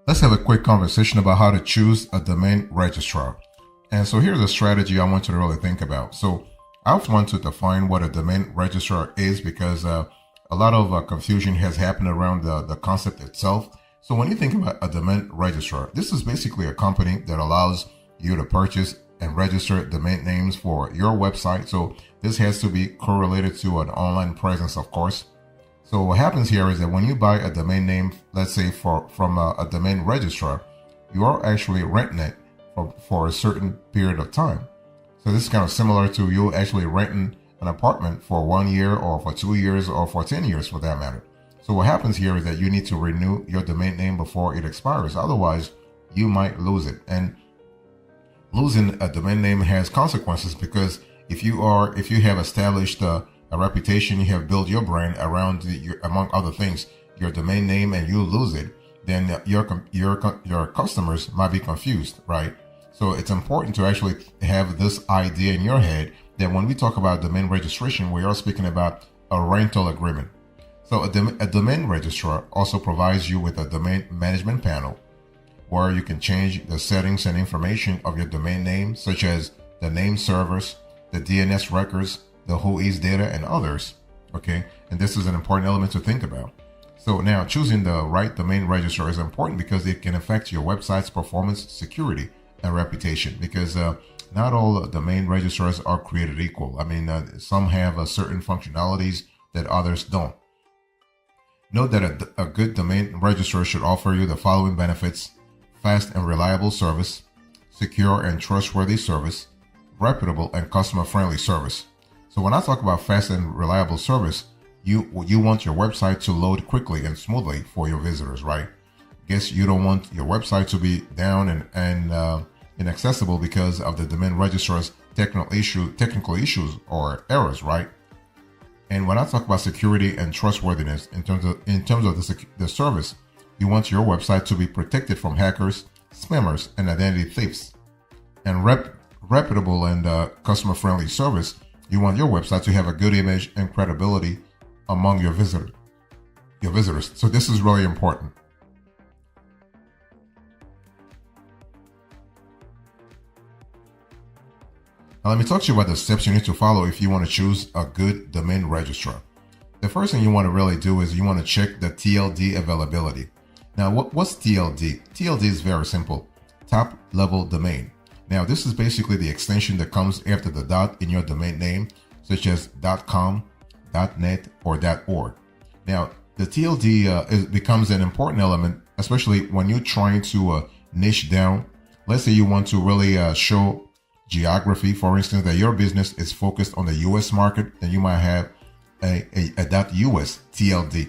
Let's have a quick conversation about how to choose a domain registrar. And so here's a strategy I want you to really think about. So I've wanted to define what a domain registrar is because a lot of confusion has happened around the concept itself. So when you think about a domain registrar, this is basically a company that allows you to purchase and register domain names for your website. So this has to be correlated to an online presence, of course. So what happens here is that when you buy a domain name, let's say from a domain registrar, you are actually renting it for a certain period of time. So this is kind of similar to you actually renting an apartment for 1 year or for 2 years or for 10 years for that matter. So what happens here is that you need to renew your domain name before it expires. Otherwise, you might lose it. And losing a domain name has consequences because if you have established a reputation, you have built your brand around among other things, your domain name, and you lose it, then your customers might be confused, right? So it's important to actually have this idea in your head that when we talk about domain registration, we are speaking about a rental agreement. So a domain registrar also provides you with a domain management panel where you can change the settings and information of your domain name, such as the name servers, the DNS records, the whois data, and others. Okay, and this is an important element to think about. So now choosing the right domain registrar is important because it can affect your website's performance, security, and reputation, because not all domain registrars are created equal. I mean, some have certain functionalities that others don't. Note that a good domain registrar should offer you the following benefits: fast and reliable service, secure and trustworthy service, reputable and customer-friendly service. So when I talk about fast and reliable service, you want your website to load quickly and smoothly for your visitors, right? Guess you don't want your website to be down and inaccessible because of the domain registrar's technical issues or errors, right? And when I talk about security and trustworthiness in terms of the service, you want your website to be protected from hackers, spammers, and identity thieves. And reputable and customer-friendly service, you want your website to have a good image and credibility among your visitors. So this is really important. Now let me talk to you about the steps you need to follow if you want to choose a good domain registrar. The first thing you want to really do is you want to check the TLD availability. Now what's TLD? TLD is very simple: top level domain. Now this is basically the extension that comes after the dot in your domain name, such as .com, .net, or .org. Now the TLD becomes an important element, especially when you're trying to niche down. Let's say you want to really show geography, for instance, that your business is focused on the US market, then you might have a .us TLD.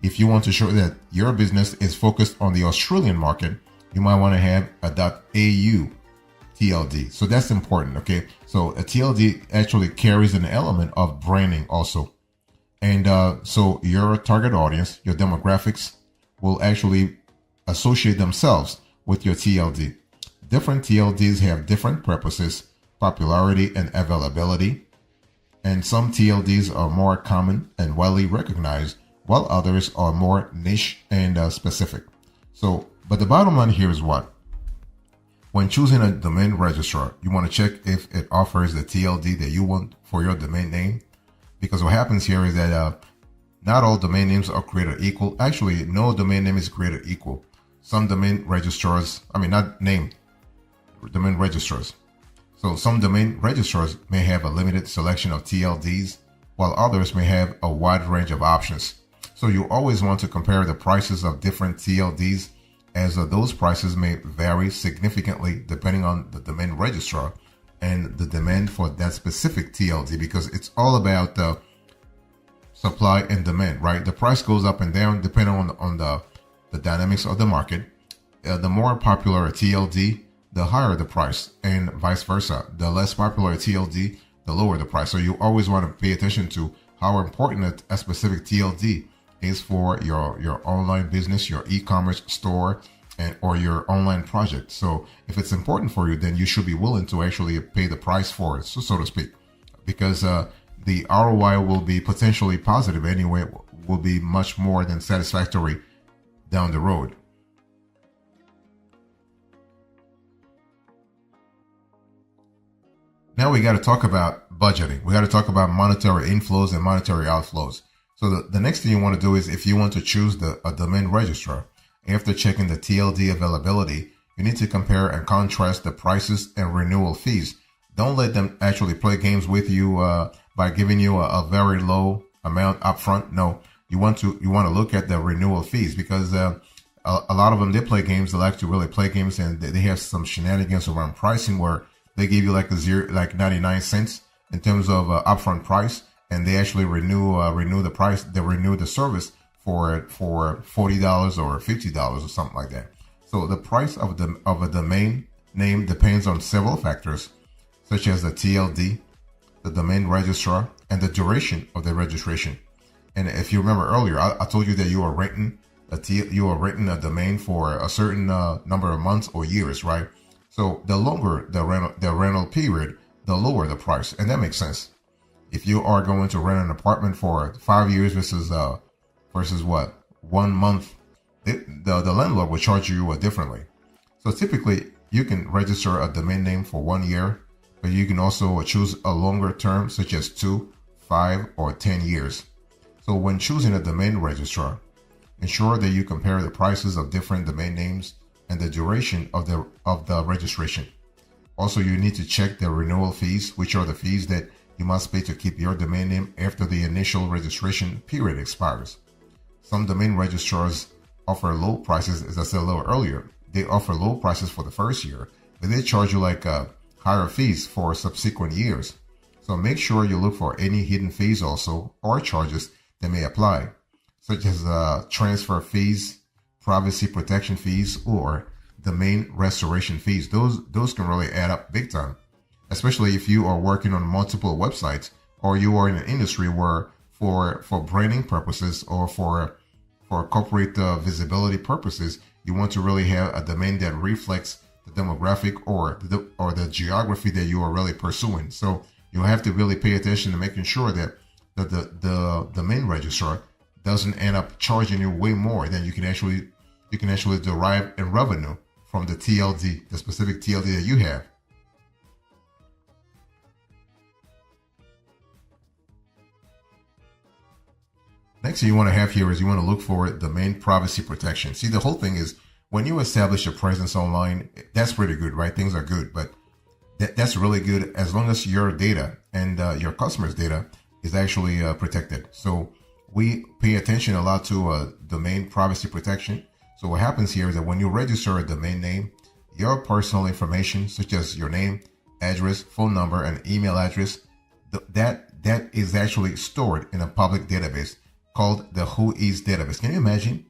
If you want to show that your business is focused on the Australian market, you might want to have a .au TLD. So that's important, okay? So a TLD actually carries an element of branding also. And so your target audience, your demographics, will actually associate themselves with your TLD. Different TLDs have different purposes, popularity and availability. And some TLDs are more common and widely recognized, while others are more niche and specific. So, but the bottom line here is what? When choosing a domain registrar, you want to check if it offers the TLD that you want for your domain name. Because what happens here is that not all domain names are created equal. Actually, no domain name is created equal. Some domain registrars, domain registrars. So some domain registrars may have a limited selection of TLDs, while others may have a wide range of options. So you always want to compare the prices of different TLDs, as those prices may vary significantly depending on the domain registrar and the demand for that specific TLD, because it's all about supply and demand, right? The price goes up and down depending on the dynamics of the market. The more popular a TLD, the higher the price, and vice versa. The less popular a TLD, the lower the price. So you always want to pay attention to how important a specific TLD is for your online business, your e-commerce store, or your online project. So if it's important for you, then you should be willing to actually pay the price for it, so to speak, because the ROI will be potentially positive anyway, will be much more than satisfactory down the road. Now we got to talk about budgeting. We got to talk about monetary inflows and monetary outflows. So the next thing you want to do is, if you want to choose a domain registrar, after checking the TLD availability, you need to compare and contrast the prices and renewal fees. Don't let them actually play games with you by giving you a very low amount upfront. No, you want to look at the renewal fees, because a lot of them, they play games. They like to really play games, and they have some shenanigans around pricing where they give you like 99 cents in terms of upfront price, and they actually renew the price. They renew the service for $40 or $50 or something like that. So the price of a domain name depends on several factors, such as the TLD, the domain registrar, and the duration of the registration. And if you remember earlier, I told you that you are renting a domain for a certain number of months or years, right? So the longer the rental period, the lower the price, and that makes sense. If you are going to rent an apartment for 5 years versus what, 1 month, the landlord will charge you differently. So typically, you can register a domain name for 1 year, but you can also choose a longer term, such as 2, 5, or 10 years. So when choosing a domain registrar, ensure that you compare the prices of different domain names and the duration of the registration. Also, you need to check the renewal fees, which are the fees that you must pay to keep your domain name after the initial registration period expires. Some domain registrars offer low prices, as I said a little earlier. They offer low prices for the first year, but they charge you higher fees for subsequent years. So make sure you look for any hidden fees also, or charges that may apply, such as transfer fees, privacy protection fees, or domain restoration fees. Those can really add up big time, especially if you are working on multiple websites, or you are in an industry where for branding purposes or for corporate visibility purposes, you want to really have a domain that reflects the demographic or the geography that you are really pursuing. So you have to really pay attention to making sure that the domain registrar doesn't end up charging you way more than you can actually derive in revenue from the TLD, the specific TLD that you have. Next thing you want to have here is you want to look for domain privacy protection. See, the whole thing is, when you establish a presence online, that's pretty good, right? Things are good, but that's really good as long as your data and your customers' data is actually protected. So we pay attention a lot to domain privacy protection. So what happens here is that when you register a domain name, your personal information, such as your name, address, phone number, and email address, that is actually stored in a public database called the Whois database. Can you imagine?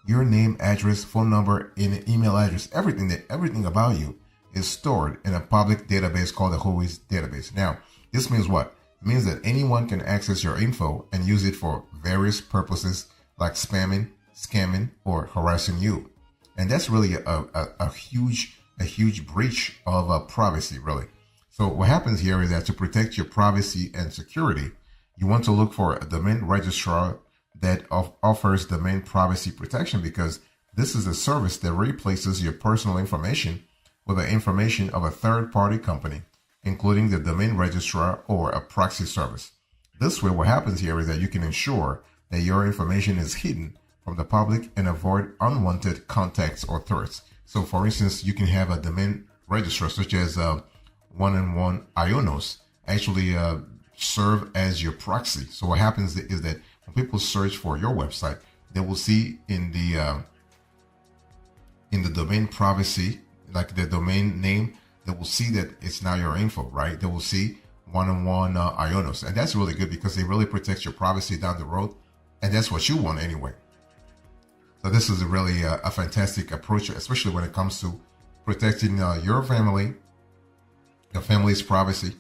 Your name, address, phone number, and email address, everything about you is stored in a public database called the Whois database. Now, this means what? It means that anyone can access your info and use it for various purposes, like spamming, scamming, or harassing you. And that's really a huge breach of privacy, really. So what happens here is that to protect your privacy and security, you want to look for a domain registrar that offers domain privacy protection, because this is a service that replaces your personal information with the information of a third-party company, including the domain registrar or a proxy service. This way, what happens here is that you can ensure that your information is hidden from the public and avoid unwanted contacts or threats. So, for instance, you can have a domain registrar such as 1&1 Ionos actually serve as your proxy. So what happens is that when people search for your website, they will see in the domain privacy, like the domain name, they will see that it's now your info, right? They will see 1&1 Ionos, and that's really good because it really protects your privacy down the road, and that's what you want anyway. So this is really a fantastic approach, especially when it comes to protecting your family, your family's privacy,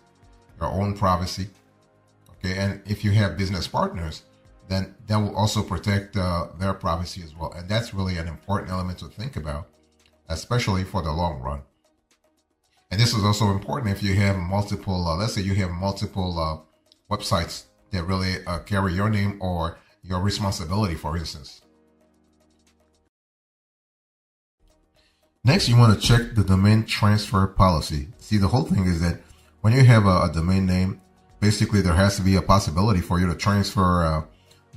your own privacy. Okay, and if you have business partners, then that will also protect their privacy as well. And that's really an important element to think about, especially for the long run. And this is also important if you have multiple, let's say you have multiple websites that really carry your name or your responsibility, for instance. Next, you want to check the domain transfer policy. See, the whole thing is that when you have a domain name, basically there has to be a possibility for you to transfer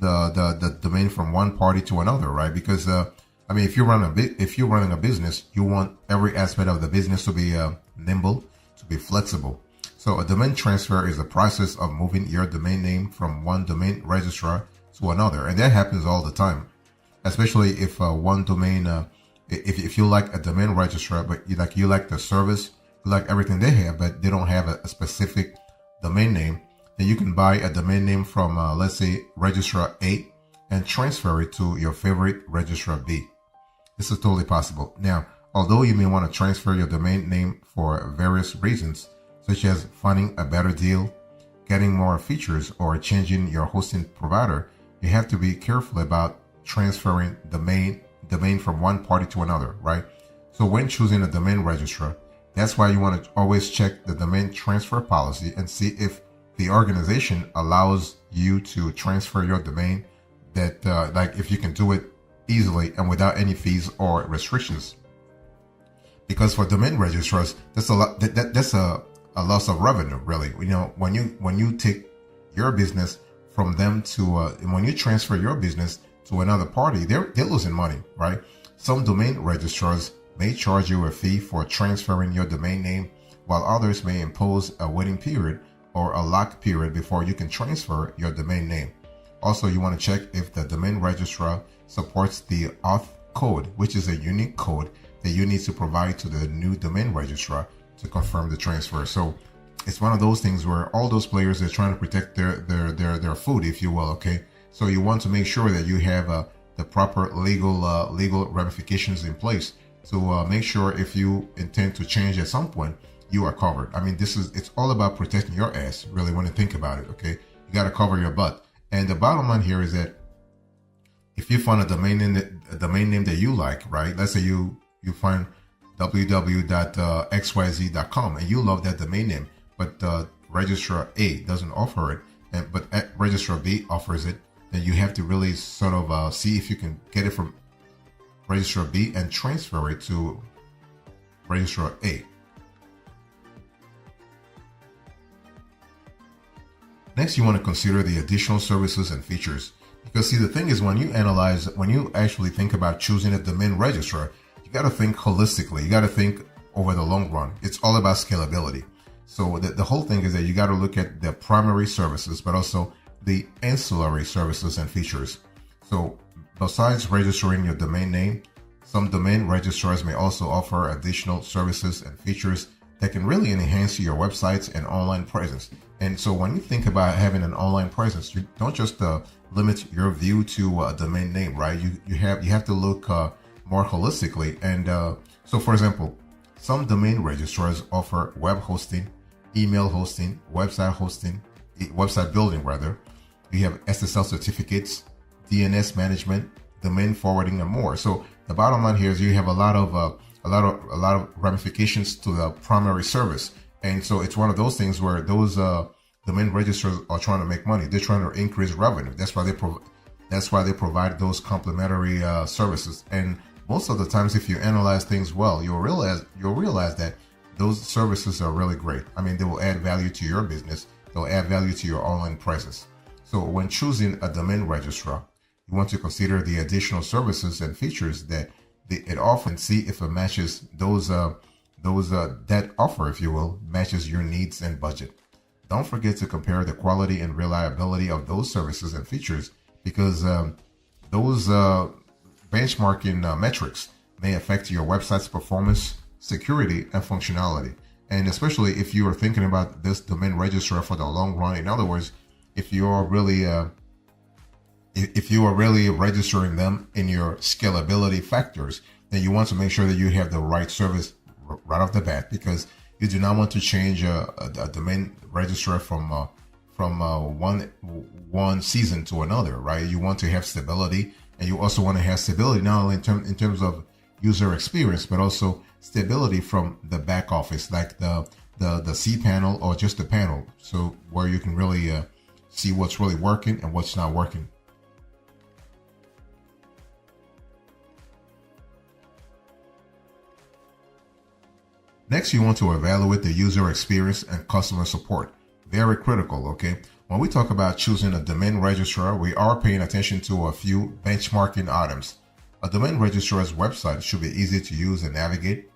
the domain from one party to another, right? Because I mean, if you're running a business, you want every aspect of the business to be nimble, to be flexible. So a domain transfer is a process of moving your domain name from one domain registrar to another, and that happens all the time. Especially if one domain, if you like a domain registrar, but you like the service, you like everything they have, but they don't have a specific domain name, then you can buy a domain name from let's say Registrar A and transfer it to your favorite Registrar B. This is totally possible. Now, although you may want to transfer your domain name for various reasons, such as finding a better deal, getting more features, or changing your hosting provider, you have to be careful about transferring domain from one party to another, right? So when choosing a domain registrar, that's why you want to always check the domain transfer policy and see if the organization allows you to transfer your domain, that like if you can do it easily and without any fees or restrictions. Because for domain registrars, that's a lot. That's a loss of revenue, really. You know, when you take your business from them to when you transfer your business to another party, they're losing money, right? Some domain registrars may charge you a fee for transferring your domain name, while others may impose a waiting period or a lock period before you can transfer your domain name. Also, you want to check if the domain registrar supports the auth code, which is a unique code that you need to provide to the new domain registrar to confirm the transfer. So it's one of those things where all those players are trying to protect their food, if you will. Okay, so you want to make sure that you have the proper legal ramifications in place to make sure if you intend to change at some point, you are covered. I mean, it's all about protecting your ass, really, when you think about it. Okay, you got to cover your butt. And the bottom line here is that if you find a domain name that you like, right? Let's say you find www.xyz.com and you love that domain name, but Registrar A doesn't offer it, but Registrar B offers it, then you have to really sort of see if you can get it from Registrar B and transfer it to Registrar A. Next, you want to consider the additional services and features. Because see, the thing is, when you actually think about choosing a domain registrar, you got to think holistically. You got to think over the long run. It's all about scalability. So the whole thing is that you got to look at the primary services, but also the ancillary services and features. So besides registering your domain name, some domain registrars may also offer additional services and features that can really enhance your websites and online presence. And so when you think about having an online presence, you don't just limit your view to a domain name, right? You have to look more holistically. And so, for example, some domain registrars offer web hosting, email hosting, website building rather. You have SSL certificates, DNS management, domain forwarding, and more. So the bottom line here is you have a lot of ramifications to the primary service. And so it's one of those things where those domain registrars are trying to make money. They're trying to increase revenue. That's why they provide those complementary services. And most of the times, if you analyze things well, you'll realize that those services are really great. I mean, they will add value to your business. They'll add value to your online presence. So when choosing a domain registrar, you want to consider the additional services and features that it offers and see if it matches that offer, if you will, matches your needs and budget. Don't forget to compare the quality and reliability of those services and features, because those benchmarking metrics may affect your website's performance, security, and functionality. And especially if you are thinking about this domain registrar for the long run. In other words, if you are really registering them in your scalability factors, then you want to make sure that you have the right service right off the bat, because you do not want to change a domain registrar from one season to another, right? You want to have stability, and you also want to have stability not only in terms of user experience, but also stability from the back office, like the cPanel or just the panel, so where you can really see what's really working and what's not working. Next, you want to evaluate the user experience and customer support. Very critical, okay? When we talk about choosing a domain registrar, we are paying attention to a few benchmarking items. A domain registrar's website should be easy to use and navigate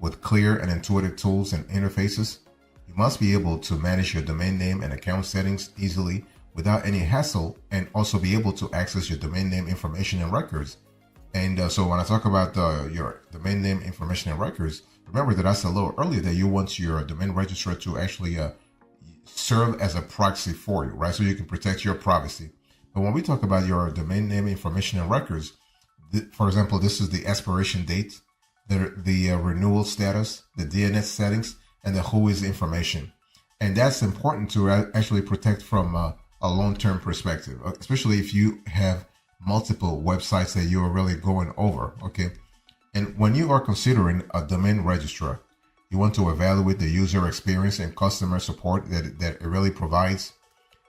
with clear and intuitive tools and interfaces. You must be able to manage your domain name and account settings easily without any hassle, and also be able to access your domain name information and records. And so when I talk about your domain name information and records, remember that I said a little earlier that you want your domain registrar to actually serve as a proxy for you, right? So you can protect your privacy. But when we talk about your domain name information and records, for example, this is the expiration date, the renewal status, the DNS settings, and the whois information. And that's important to actually protect from a long-term perspective, especially if you have multiple websites that you are really going over, okay? And when you are considering a domain registrar, you want to evaluate the user experience and customer support that it really provides.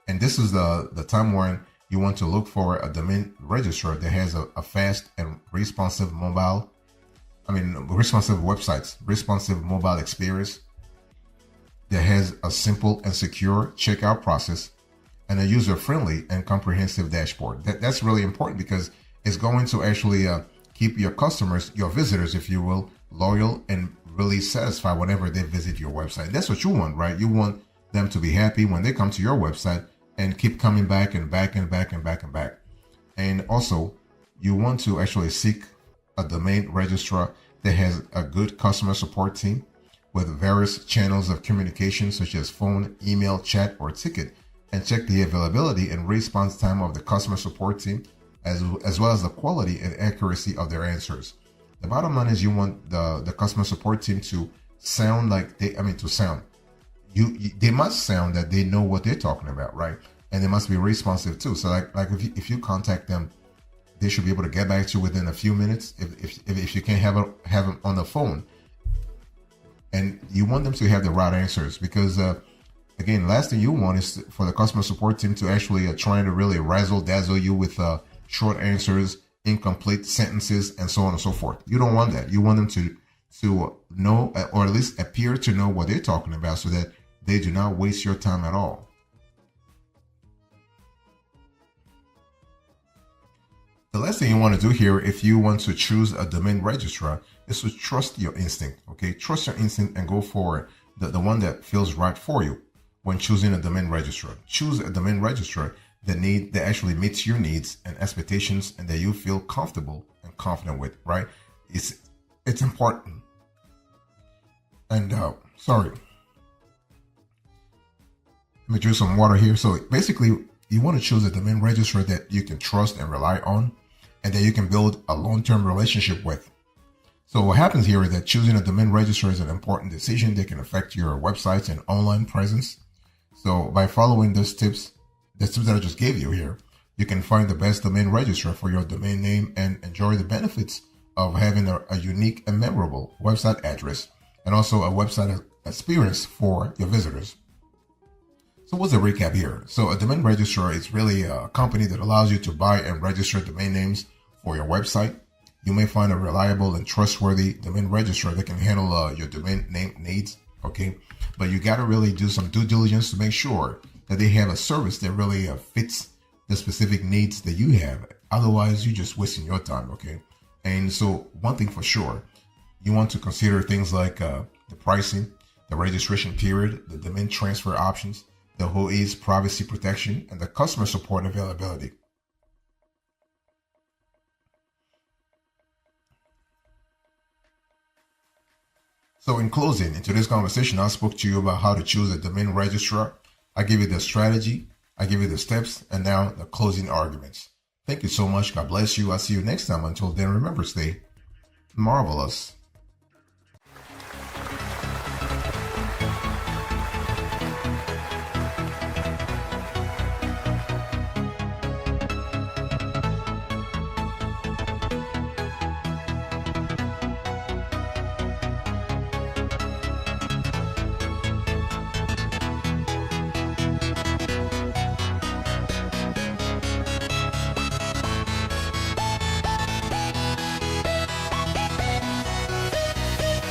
And this is the time when you want to look for a domain registrar that has a fast and responsive websites, responsive mobile experience, that has a simple and secure checkout process, and a user-friendly and comprehensive dashboard. That's really important because it's going to actually keep your customers, your visitors, if you will, loyal and really satisfied whenever they visit your website. That's what you want, right? You want them to be happy when they come to your website and keep coming back and back and back and back and back. And also, you want to actually seek a domain registrar that has a good customer support team with various channels of communication such as phone, email, chat, or ticket, and check the availability and response time of the customer support team, as well as the quality and accuracy of their answers. The bottom line is you want the customer support team to sound like they must sound that they know what they're talking about, right? And they must be responsive too. So like if you contact them, they should be able to get back to you within a few minutes. If you can't have them on the phone, and you want them to have the right answers, because again, last thing you want is for the customer support team to actually trying to really razzle dazzle you with short answers, incomplete sentences, and so on and so forth. You don't want that. You want them to know, or at least appear to know what they're talking about, so that they do not waste your time at all. The last thing you want to do here, if you want to choose a domain registrar, is to trust your instinct, okay? Trust your instinct and go for the one that feels right for you when choosing a domain registrar. Choose a domain registrar that actually meets your needs and expectations, and that you feel comfortable and confident with, right? It's important. And sorry, let me drink some water here. So basically, you want to choose a domain registrar that you can trust and rely on, and that you can build a long-term relationship with. So what happens here is that choosing a domain registrar is an important decision that can affect your websites and online presence. So by following the tips that I just gave you here, you can find the best domain registrar for your domain name and enjoy the benefits of having a unique and memorable website address, and also a website experience for your visitors. So what's the recap here? So a domain registrar is really a company that allows you to buy and register domain names for your website. You may find a reliable and trustworthy domain registrar that can handle your domain name needs, okay? But you got to really do some due diligence to make sure that they have a service that really fits the specific needs that you have. Otherwise, you're just wasting your time, okay? And so one thing for sure, you want to consider things like the pricing, the registration period, the domain transfer options, the whois privacy protection, and the customer support availability. So in closing, in today's conversation, I spoke to you about how to choose a domain registrar. I gave you the strategy, I gave you the steps, and now the closing arguments. Thank you so much. God bless you. I'll see you next time. Until then, remember, stay marvelous.